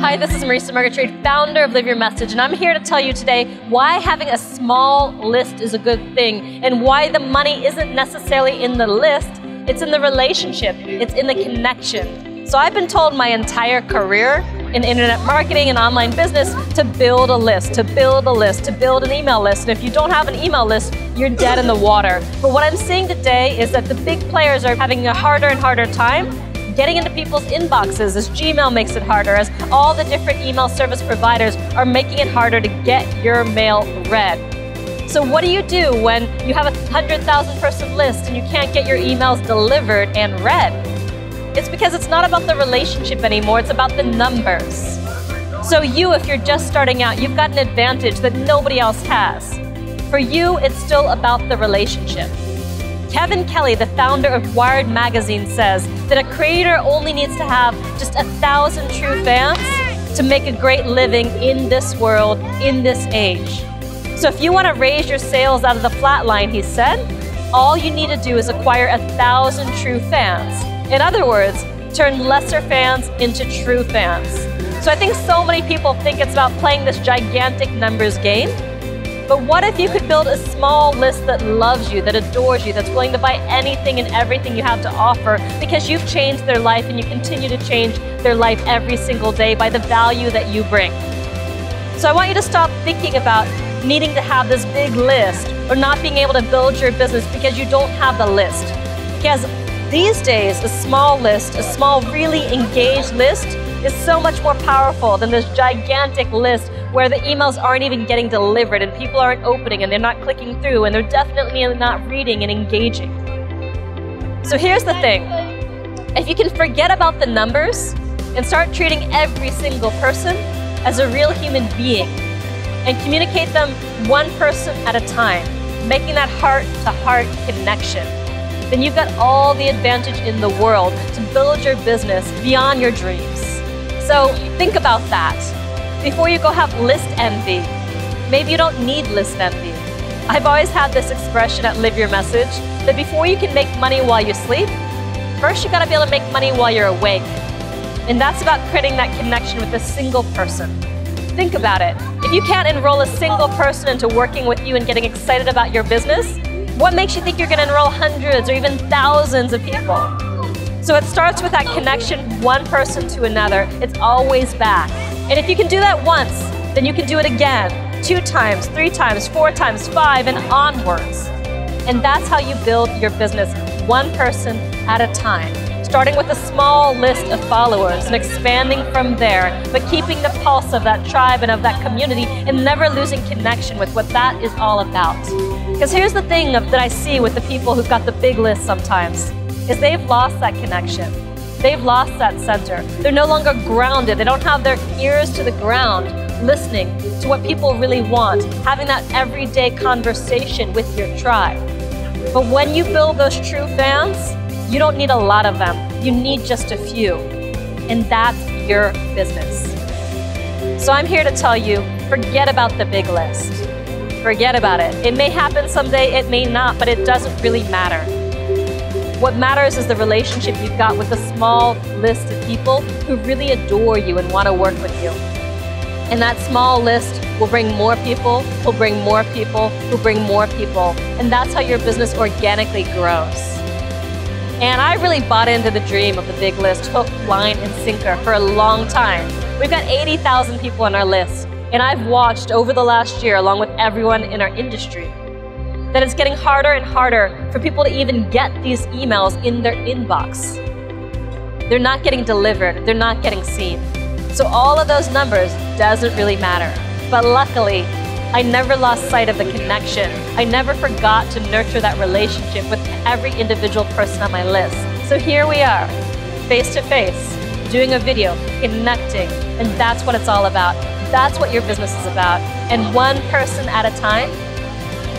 Hi, this is Marisa Margatrade, founder of Live Your Message, and I'm here to tell you today why having a small list is a good thing and why the money isn't necessarily in the list, it's in the relationship, it's in the connection. So I've been told my entire career in internet marketing and online business to build a list, to build a list, to build an email list. And if you don't have an email list, you're dead in the water. But what I'm seeing today is that the big players are having a harder and harder time getting into people's inboxes, as Gmail makes it harder, as all the different email service providers are making it harder to get your mail read. So what do you do when you have a 100,000 person list and you can't get your emails delivered and read? It's because it's not about the relationship anymore, it's about the numbers. So you, if you're just starting out, you've got an advantage that nobody else has. For you, it's still about the relationship. Kevin Kelly, the founder of Wired magazine, says that a creator only needs to have just 1,000 true fans to make a great living in this world, in this age. So if you want to raise your sales out of the flat line, he said, all you need to do is acquire 1,000 true fans. In other words, turn lesser fans into true fans. So I think so many people think it's about playing this gigantic numbers game. But what if you could build a small list that loves you, that adores you, that's willing to buy anything and everything you have to offer because you've changed their life and you continue to change their life every single day by the value that you bring. So I want you to stop thinking about needing to have this big list or not being able to build your business because you don't have the list. Because these days, a small list, a small really engaged list is so much more powerful than this gigantic list where the emails aren't even getting delivered and people aren't opening and they're not clicking through and they're definitely not reading and engaging. So here's the thing. If you can forget about the numbers and start treating every single person as a real human being and communicate them one person at a time, making that heart-to-heart connection, then you've got all the advantage in the world to build your business beyond your dreams. So think about that. Before you go have list envy, maybe you don't need list envy. I've always had this expression at Live Your Message that before you can make money while you sleep, first you gotta be able to make money while you're awake. And that's about creating that connection with a single person. Think about it. If you can't enroll a single person into working with you and getting excited about your business, what makes you think you're gonna enroll hundreds or even thousands of people? So it starts with that connection, one person to another. It's always back. And if you can do that once, then you can do it again, 2 times, 3 times, 4 times, 5, and onwards. And that's how you build your business, one person at a time. Starting with a small list of followers and expanding from there, but keeping the pulse of that tribe and of that community and never losing connection with what that is all about. Because here's the thing that I see with the people who've got the big list sometimes, is they've lost that connection. They've lost that center. They're no longer grounded. They don't have their ears to the ground, listening to what people really want, having that everyday conversation with your tribe. But when you build those true fans, you don't need a lot of them. You need just a few. And that's your business. So I'm here to tell you, forget about the big list. Forget about it. It may happen someday, it may not, but it doesn't really matter. What matters is the relationship you've got with a small list of people who really adore you and want to work with you. And that small list will bring more people, who'll bring more people, who'll bring more people. And that's how your business organically grows. And I really bought into the dream of the big list, hook, line, and sinker for a long time. We've got 80,000 people on our list. And I've watched over the last year, along with everyone in our industry, that it's getting harder and harder for people to even get these emails in their inbox. They're not getting delivered, they're not getting seen. So all of those numbers doesn't really matter. But luckily, I never lost sight of the connection. I never forgot to nurture that relationship with every individual person on my list. So here we are, face to face, doing a video, connecting, and that's what it's all about. That's what your business is about. And one person at a time,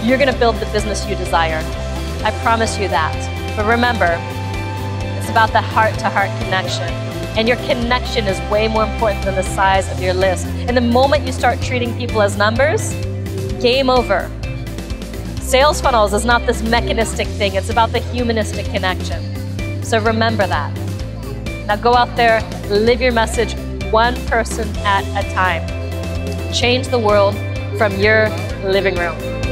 you're gonna build the business you desire. I promise you that. But remember, it's about the heart-to-heart connection. And your connection is way more important than the size of your list. And the moment you start treating people as numbers, game over. Sales funnels is not this mechanistic thing, it's about the humanistic connection. So remember that. Now go out there, live your message, one person at a time. Change the world from your living room.